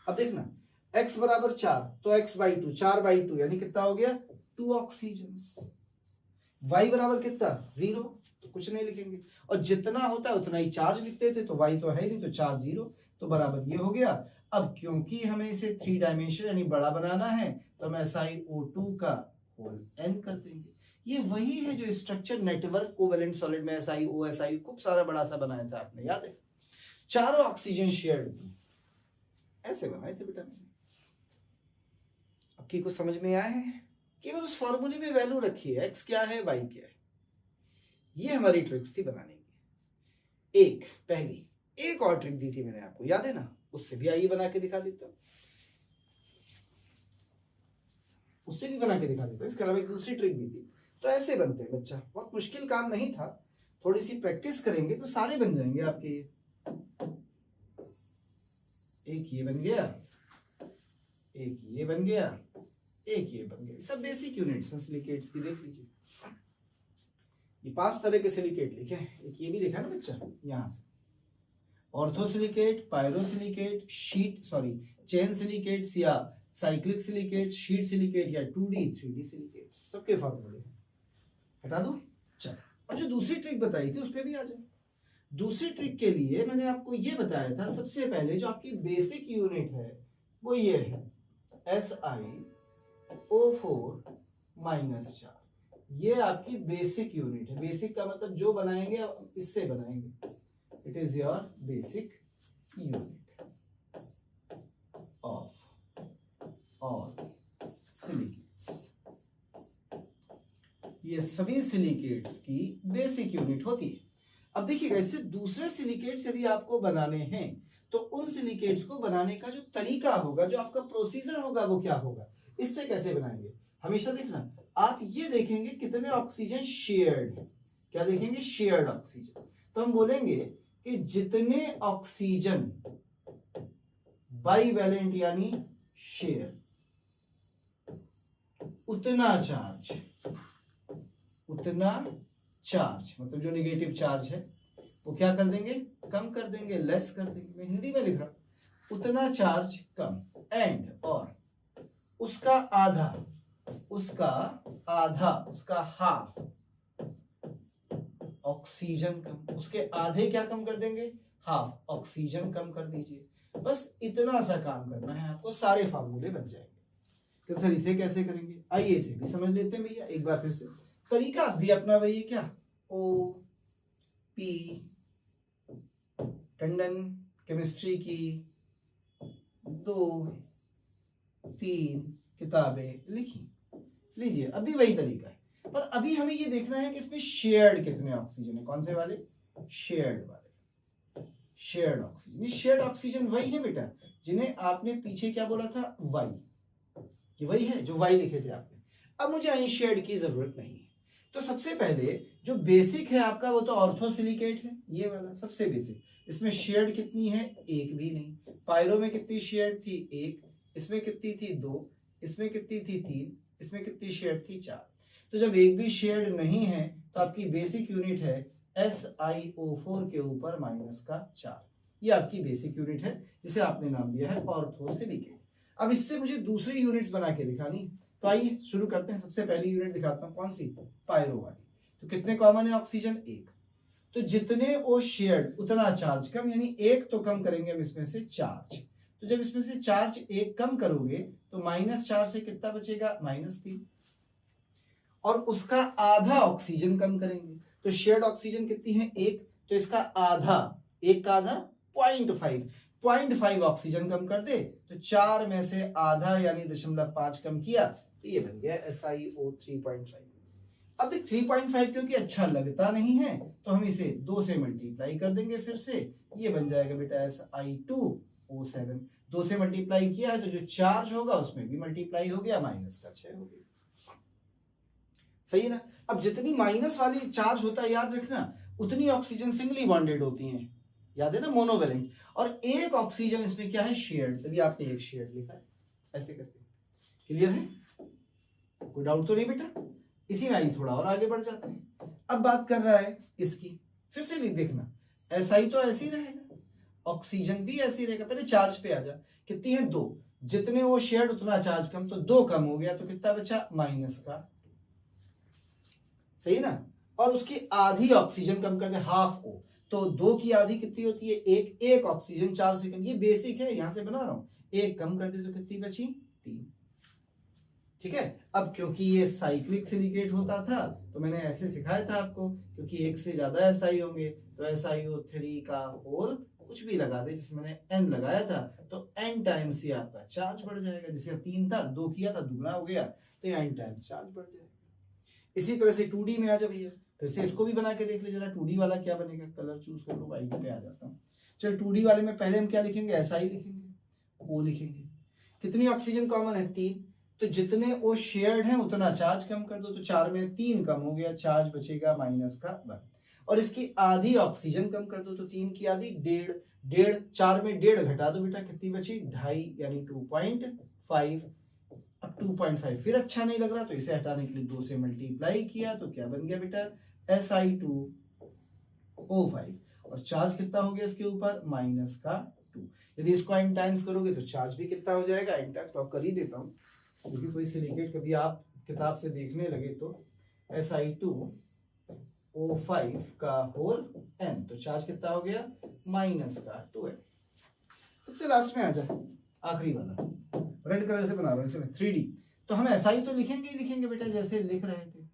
अब देखना x बराबर 4, तो x/2 4/2 यानी कितना हो गया 2 ऑक्सीजन। y बराबर कितना 0, तो कुछ नहीं लिखेंगे, और जितना होता है उतना ही चार्ज लिखते थे, तो y तो है नहीं तो चार्ज 0, तो बराबर ये हो गया। अब क्योंकि हमें इसे 3 डायमेंशन यानी बड़ा बनाना है तो हम SiO2 का होल n कर देंगे। ये वही है जो स्ट्रक्चर नेटवर्क कोवेलेंट सॉलिड में SiO SiO खूब सारा बड़ा सा बनाया था, आपने याद है, चारों ऑक्सीजन शेयर्ड थी, ऐसे बनाए थे बेटा मैंने। आपकी कुछ समझ में आया है, केवल उस फॉर्मूले में वैल्यू रखी है, x क्या है y क्या है। ये हमारी ट्रिक्स थी बनाने की। एक पहली, एक और ट्रिक दी थी मैंने आपको, याद है ना, उससे भी आइए बना के दिखा देता हूं, उससे भी बना के दिखा देता हूं। इसके अलावा एक दूसरी ट्रिक भी थी। तो ऐसे बनते हैं बच्चा, बहुत मुश्किल काम नहीं था, थोड़ी सी प्रैक्टिस करेंगे तो सारे बन जाएंगे आपके। एक ये बन गया, एक ये बन गया, एक ये बन गया। सब बेसिक यूनिट्स हैं सिलिकेट्स की, देख लीजिए। ये 5 तरह के सिलिकेट लिखे हैं, एक ये भी लिखा ना बच्चा यहां से, ऑर्थोसिलिकेट, पायरोसिलिकेट, चेन सिलिकेट्स या साइक्लिक सिलिकेट, शीट सिलिकेट या 2D 3D सिलिकेट, सबके फॉर्मूले हैं। हटा दो, चलो। और जो दूसरी ट्रिक बताई थी उस पर भी आ जाए। दूसरी ट्रिक के लिए मैंने आपको ये बताया था, सबसे पहले जो आपकी बेसिक यूनिट है वो ये है SiO4 -4, ये आपकी बेसिक यूनिट है। बेसिक का मतलब जो बनाएंगे इससे बनाएंगे, it is your basic unit of all silicates. ये सभी सिलिकेट्स की बेसिक यूनिट होती है। अब देखिएगा, इससे दूसरे सिलिकेट्स यदि आपको बनाने हैं तो उन सिलिकेट्स को बनाने का जो तरीका होगा, जो आपका प्रोसीजर होगा वो क्या होगा, इससे कैसे बनाएंगे। हमेशा देखना, आप ये देखेंगे कितने ऑक्सीजन शेयर्ड, क्या देखेंगे शेयर्ड ऑक्सीजन। तो हम बोलेंगे कि जितने ऑक्सीजन बाईवैलेंट यानी शेयर, उतना चार्ज, मतलब जो नेगेटिव चार्ज है वो क्या कर देंगे, कम कर देंगे, लेस कर देंगे। मैं हिंदी में लिख रहा हूं, उतना चार्ज कम, एंड और उसका हाफ ऑक्सीजन कम, उसके आधे क्या कम कर देंगे, हाफ ऑक्सीजन कम कर दीजिए। बस इतना सा काम करना है आपको, सारे फार्मूले बन जाएंगे। तो सर इसे कैसे करेंगे, आइए इसे भी समझ लेते हैं भैया एक बार फिर से। तरीका भी अपना वही है, क्या O.P. टंडन केमिस्ट्री की 2-3 किताबें लिखी, लीजिए अभी वही तरीका है। पर अभी हमें ये देखना है कि इसमें शेयर्ड कितने ऑक्सीजन है, कौन से वाले, शेयर्ड वाले। शेयर्ड ऑक्सीजन, ये शेयर्ड ऑक्सीजन वही है बेटा जिन्हें आपने पीछे क्या बोला था, वाई, ये वही है जो वाई लिखे थे आपने। अब मुझे अनशेयर्ड की जरूरत नहीं है, तो सबसे पहले जो बेसिक है आपका वो तो ऑर्थोसिलिकेट है, ये वाला सबसे बेसिक। इसमें शेयर्ड कितनी है, एक भी नहीं। पायरो में कितनी शेयर्ड थी, 1, इसमें कितनी थी, 2, इसमें कितनी थी, 3, इसमें कितनी शेयर्ड थी, 4। तो जब एक भी शेयर्ड नहीं है तो आपकी बेसिक यूनिट है SiO4 के ऊपर -4। ये आपकी बेसिक यूनिट है जिसे आपने नाम दिया है ऑर्थोसिलिकेट। अब इससे मुझे दूसरी यूनिट्स बना के दिखानी, तो आइए शुरू करते हैं। सबसे पहली यूनिट दिखाता हूं, कौन सी, पायरो वाली। तो कितने कॉमन है ऑक्सीजन, 1। तो जितने ओ शेयर्ड उतना चार्ज कम, यानी एक तो कम करेंगे हम इसमें से चार्ज। तो जब इसमें से चार्ज एक कम करोगे तो -4 से कितना बचेगा, -3, और उसका आधा ऑक्सीजन कम करेंगे। तो शेयर्ड ऑक्सीजन कितनी है, 1, तो इसका आधा, 1 का आधा 0.5 ऑक्सीजन कम कर दे, तो 4 में से आधा यानी 0.5 कम किया, तो ये बन गया SiO 3.5। अब देख 3.5 क्योंकि अच्छा लगता नहीं है तो हम इसे 2 से मल्टीप्लाई कर देंगे, फिर से ये बन जाएगा बेटा Si2O7। 2 से मल्टीप्लाई किया है तो जो चार्ज होगा उसमें भी मल्टीप्लाई हो गया, -6 हो गया। सही है ना। अब जितनी माइनस वाली चार्ज होता है याद रखना, उतनी ऑक्सीजन सिंगली बॉन्डेड होती हैं, याद है ना, मोनोवेलेंट। और एक ऑक्सीजन इसमें क्या है, शेयर्ड, तभी आपने एक शेयर्ड लिखा है ऐसे करके। क्लियर है, कोई डाउट तो नहीं बेटा। इसी में आई थोड़ा और आगे बढ़ जाते हैं। अब बात कर रहा है इसकी, फिर से लिख देखना, SI तो ऐसे ही रहेगा, ऑक्सीजन भी ऐसे ही रहेगा। पहले चार्ज पे आ जा, कितनी है 2, जितने वो शेयर्ड उतना चार्ज कम, तो 2 कम हो गया तो कितना बचा, माइनस का, सही ना। और उसकी आधी ऑक्सीजन कम कर दे, हाफ O, तो 2 की आधी कितनी होती है, 1, 1 ऑक्सीजन 4 से कम, ये बेसिक है, यहां से बना रहा हूं, 1 कम कर दे तो कितनी बची, 3। ठीक है। अब क्योंकि ये साइक्लिक सिलिकेट होता था तो मैंने ऐसे सिखाया था आपको, क्योंकि 1 से ज्यादा SI होंगे तो SiO3 का होल कुछ भी लगा दे, जिसमें मैंने N लगाया था, तो N टाइम्स ही आपका चार्ज बढ़ जाएगा। जैसे 3 था, 2 किया था, दुगना हो गया, तो ये N टाइम्स चार्ज बढ़ जाएगा। इसी तरह से 2D में आ जा भैया, फिर से इसको भी बना के देख ले जरा, 2D वाला क्या बनेगा। कलर चूज कर लो, व्हाइट पे आ जाता हूँ। चल 2D वाले में पहले हम क्या लिखेंगे, SI लिखेंगे, O लिखेंगे। कितनी ऑक्सीजन कॉमन है, 3, तो जितने O शेयर्ड हैं उतना चार्ज कम कर दो, तो 4 में 3 कम हो गया, चार्ज बचेगा -1। और इसकी आधी ऑक्सीजन कम कर दो, तो 3 की आधी 1.5, 4 में 1.5 घटा दो बेटा, कितनी बची, 2.5 यानी 2.5। अब 2.5 फिर अच्छा नहीं लग रहा तो इसे हटाने के लिए 2 से मल्टीप्लाई किया, तो क्या बन गया बेटा, Si2O5। और चार्ज कितना हो गया इसके ऊपर, -2। यदि इसको n टाइम्स करोगे तो चार्ज भी कितना हो जाएगा, n टाइम्स। तो कर ही देता हूँ, क्योंकि कोई सिलिकेट कभी आप किताब से देखने लगे तो Si2O5 का होल n, तो चार्ज कितना हो गया, -2 है। सबसे लास्ट में आ जाए, आखिरी वाला, रेड कलर से बना रहा हूं इसमें 3D। तो हम SI तो लिखेंगे ही लिखेंगे बेटा, जैसे लिख रहे थे,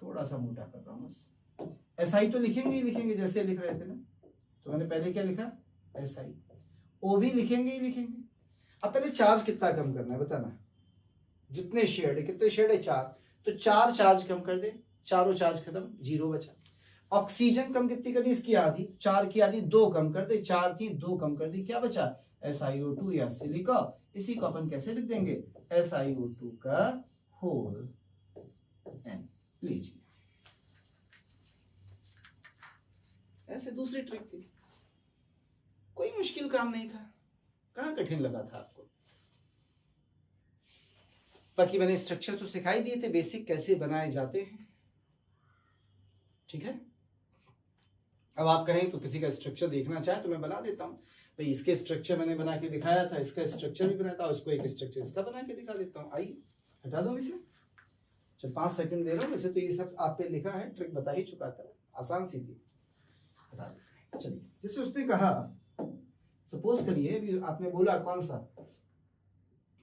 थोड़ा सा मोटा कर रहा हूं बस। SI तो लिखेंगे ही लिखेंगे जैसे लिख रहे थे ना, तो मैंने पहले क्या लिखा, SI। O भी लिखेंगे ही लिखेंगे। अब पहले चार्ज कितना कम करना है बताना, जितने शेयर्ड है, कितने शेयर्ड है, 4, तो 4 चार्ज कम कर दे, चारों चार्ज खत्म, 0 बचा। ऑक्सीजन कम कितनी करनी, इसकी आधी, 4 की आधी 2 कम कर दे, 4 थी 2 कम कर दी, क्या बचा, SiO2 या सिलिका। इसी को अपन कैसे लिख देंगे, SiO2 का होल n। लीजिए, ऐसे दूसरी ट्रिक थी, कोई मुश्किल काम नहीं था, कहां कठिन लगा था आपको। बाकी मैंने स्ट्रक्चर तो सिखाई दिए थे, बेसिक कैसे बनाए जाते हैं। ठीक है। अब आप कहें तो किसी का स्ट्रक्चर देखना चाहे तो मैं बना देता हूं भाई, इसके स्ट्रक्चर मैंने बना के दिखाया था, इसका स्ट्रक्चर भी बनाया था, उसको एक स्ट्रक्चर इसका बना के दिखा देता हूँ। आइए हटा दो इसे, चल 5 सेकंड दे रहा हूँ। वैसे तो ये सब आप पे लिखा है, ट्रिक बता ही चुका था, आसान सी थी, हटा दो। चलिए, जैसे उसने कहा, सपोज करिए अभी आपने बोला कौन सा,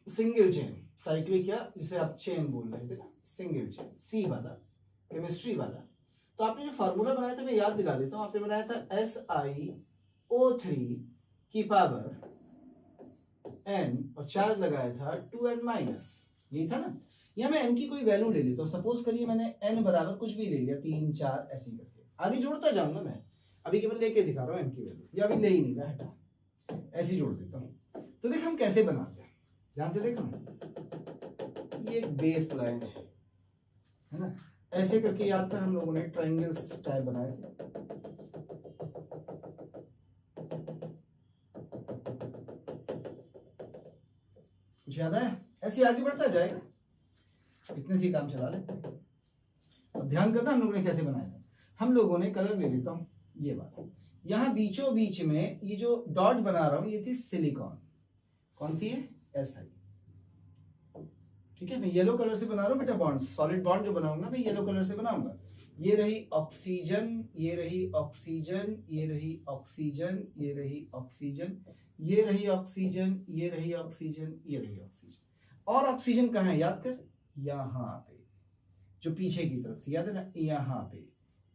सिंगल चेन साइक्लिक, या जिसे आप चेन बोल रहे थे ना, सिंगल चेन, सी वाला, केमिस्ट्री वाला। तो आपने जो फार्मूला बनाया था मैं याद दिला देता हूँ, आपने बनाया था SiO3 की पावर n और चार्ज लगाया था 2n-, यही था ना। या मैं n की कोई वैल्यू ले लेता हूँ, सपोज करिए मैंने n बराबर कुछ भी ले लिया, 3, 4 ऐसे ही करके, आगे जोड़ता जाऊंगा मैं, अभी केवल लेके दिखा रहा हूँ n की वैल्यू, या अभी ले ही नहीं रहा, हटा, ऐसे ही जोड़ देता हूँ। तो देख हम कैसे बनाते हैं, ध्यान से देखो, ये एक बेस लाइन है ना, ऐसे करके याद कर, हम लोगों ने ट्रायंगल्स टाइप बनाए थे। कुछ याद आया, ऐसे आगे बढ़ता जाएगा, इतने से काम चला लेते हैं। अब ध्यान करना हम लोगों ने कैसे बनाया था। हम लोगों ने, कलर ले लेता हूं ये वाला, यहाँ बीचों बीच में ये जो डॉट बना रहा हूं ये थी सिलिकॉन, कौन थी ये, SI। ठीक है, मैं येलो कलर से बना रहा हूँ बेटा बॉन्ड, सॉलिड बॉन्ड जो बनाऊंगा मैं येलो कलर से बनाऊंगा। ये रही ऑक्सीजन, ये रही ऑक्सीजन, ये रही ऑक्सीजन, ये रही ऑक्सीजन, ये रही ऑक्सीजन, ये रही ऑक्सीजन, ये रही ऑक्सीजन। और ऑक्सीजन कहाँ है याद कर, यहाँ पे, जो पीछे की तरफ थी, याद है ना, यहाँ पे,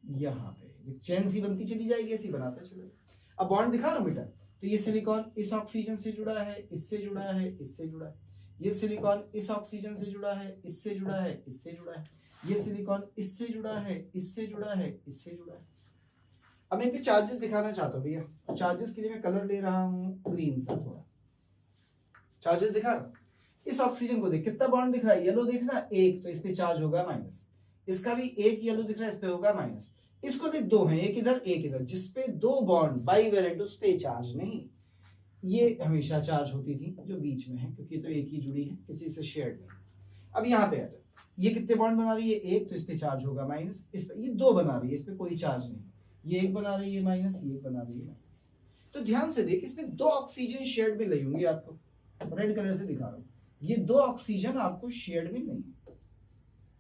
यहाँ पे चेन सी बनती चली जाएगी, ऐसी बनाता चलेगा। अब बॉन्ड दिखा रहा हूं बेटा, तो ये सिलिकॉन इस ऑक्सीजन से जुड़ा है, इससे जुड़ा है, इससे जुड़ा है, ये सिलिकॉन इस ऑक्सीजन से जुड़ा है, इससे जुड़ा है, इससे जुड़ा है, ये सिलिकॉन इससे जुड़ा है, इससे जुड़ा है, इससे जुड़ा है। अब मैं इनके चार्जेस दिखाना चाहता हूँ भैया, चार्जेस के लिए मैं कलर ले रहा हूँ ग्रीन सा थोड़ा, चार्जेस दिखा रहा हूं। इस ऑक्सीजन को देख, कितना बॉन्ड दिख रहा है, येलो दिख रहा है एक, तो इस पे चार्ज होगा माइनस, इसका भी एक येलो दिख रहा है, इस पे होगा माइनस। इसको देख, दो हैं, एक इधर एक इधर, जिसपे दो बॉन्ड बाइवेलेंट, उस पे चार्ज नहीं, ये हमेशा चार्ज होती थी जो बीच में है, क्योंकि तो एक ही जुड़ी है, किसी से शेयर्ड नहीं। अब यहाँ पे आ जाए, ये कितने बॉन्ड बना रही है, एक, तो इस पे चार्ज होगा माइनस, इस पे ये दो बना रही है, इस पे कोई चार्ज नहीं, ये एक बना रही है माइनस, ये एक बना रही है माइनस। तो ध्यान से देख, इसमें दो ऑक्सीजन शेयर्ड में मिल होंगी, आपको रेड कलर से दिखा रहा हूँ, ये दो ऑक्सीजन आपको शेयर्ड में नहीं,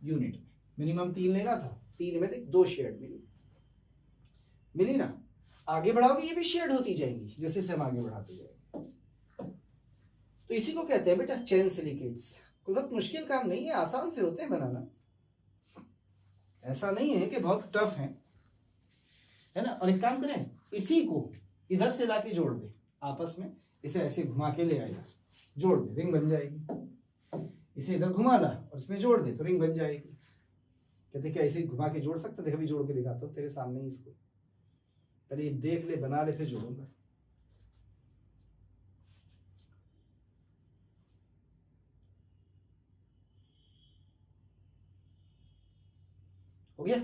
यूनिट में मिनिमम 3 लेना था, 3 में देख 2 शेयर्ड मिली ना। आगे बढ़ाओगे ये भी शेयर्ड होती जाएंगी, जैसे से हम आगे बढ़ाते जाएंगे। तो इसी को कहते हैं बेटा चेन सिलिकेट्स। कोई बहुत मुश्किल काम नहीं है, आसान से होते हैं बनाना, ऐसा नहीं है कि बहुत टफ है ना। और एक काम करें, इसी को इधर से लाके जोड़ दे आपस में, इसे ऐसे घुमा के ले आएगा, जोड़ दे, रिंग बन जाएगी। इसे इधर घुमा ला और इसमें जोड़ दे तो रिंग बन जाएगी। कहते क्या ऐसे घुमा के जोड़ सकते, देख अभी जोड़ के दिखाता हूँ तेरे सामने ही, इसको पहले ये देख ले, बना ले, फिर जोड़ूंगा। हो गया?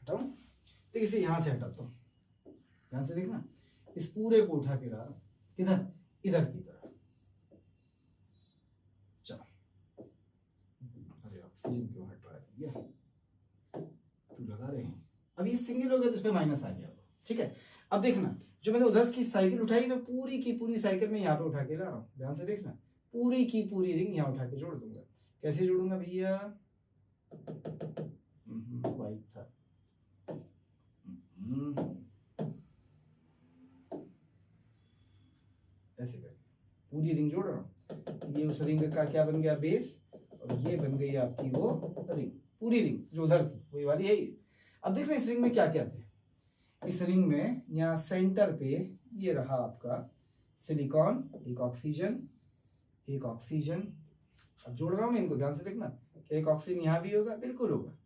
हटाऊं? तो इसे यहां से हटाता हूं, ध्यान से देखना, इस पूरे को उठा के ला रहा हूं, किधर, इधर की तरफ। चलो, अरे ऑक्सीजन क्यों हट रहा है भैया, तो लगा रहे हैं। अब ये सिंगल हो गया तो इसमें माइनस आ गया, ठीक है। अब देखना, जो मैंने उधर की साइकिल उठाई ना, पूरी की पूरी साइकिल में यहाँ पे उठा के ला रहा हूँ, ध्यान से देखना, पूरी की पूरी रिंग यहाँ उठा के जोड़ दूंगा। कैसे जोड़ूंगा भैया, वाइट था, ऐसे करके पूरी रिंग जोड़ रहा हूँ। ये उस रिंग का क्या बन गया, बेस, और ये बन गई आपकी वो रिंग, पूरी रिंग जो उधर थी वही वाली है ये। अब देखना इस रिंग में क्या क्या थे, इस रिंग में यहाँ सेंटर पे ये रहा आपका सिलिकॉन, एक ऑक्सीजन, एक ऑक्सीजन। अब जोड़ रहा हूं मैं इनको, ध्यान से देखना, एक ऑक्सीजन यहाँ भी होगा, बिल्कुल होगा,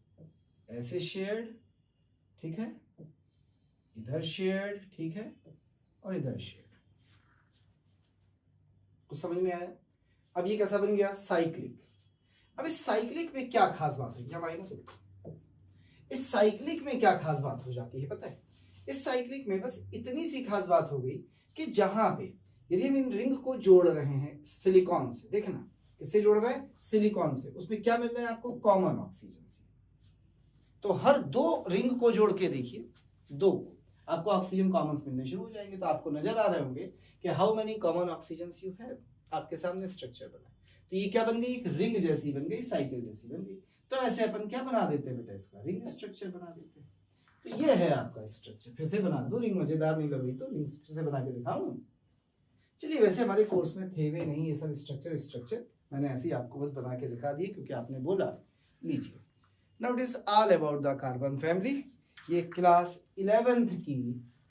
ऐसे शेयर्ड, ठीक है, इधर शेयर्ड, ठीक है, और इधर शेयर्ड। कुछ समझ में आया? अब ये कैसा बन गया, साइक्लिक। अब इस साइक्लिक में क्या खास बात है, क्या माइनस है, इस साइक्लिक में क्या खास बात हो जाती है पता है, इस साइक्लिक में बस इतनी सी खास बात हो गई कि जहां पे यदि हम इन रिंग को जोड़ रहे हैं सिलिकॉन से, देखना किससे जोड़ रहे हैं, सिलिकॉन से, उसमें क्या मिल रहा है आपको, कॉमन ऑक्सीजन से। तो हर दो रिंग को जोड़ के देखिए, दो को आपको ऑक्सीजन कॉमन मिलने शुरू हो जाएंगे। तो आपको नजर आ रहे होंगे कि how many common oxygen you have, आपके सामने स्ट्रक्चर बना। तो ये क्या बन गई, एक रिंग जैसी बन गई, साइकिल जैसी बन गई। तो ऐसे अपन क्या बना देते हैं बेटा, इसका रिंग स्ट्रक्चर बना देते हैं। तो ये है आपका स्ट्रक्चर। फिर से बना दो, रिंग मजेदार नहीं लग रही तो रिंग फिर से बना के दिखाऊं। चलिए, वैसे हमारे कोर्स में थे वे नहीं ये सब स्ट्रक्चर, मैंने ऐसे ही आपको बस बना के दिखा दिए क्योंकि आपने बोला। लीजिए, now it is all about the carbon family. ये क्लास 11th की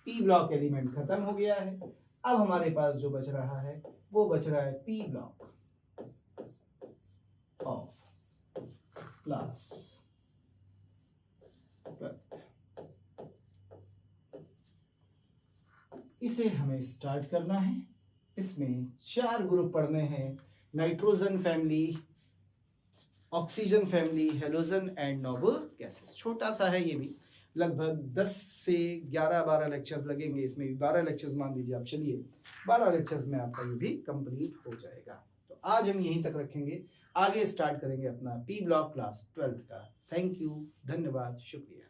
पी ब्लॉक एलिमेंट खत्म हो गया है। अब हमारे पास जो बच रहा है वो बच रहा है पी ब्लॉक ऑफ क्लास 12। इसे हमें स्टार्ट करना है। इसमें 4 ग्रुप पढ़ने हैं, nitrogen family, oxygen family, halogen and noble gases. छोटा सा है ये भी, लगभग 10 से 11-12 लेक्चर्स लगेंगे, इसमें भी 12 लेक्चर्स मान लीजिए आप। चलिए, 12 लेक्चर्स में आपका ये भी कंप्लीट हो जाएगा। तो आज हम यहीं तक रखेंगे, आगे स्टार्ट करेंगे अपना पी ब्लॉक क्लास 12th का। थैंक यू, धन्यवाद, शुक्रिया।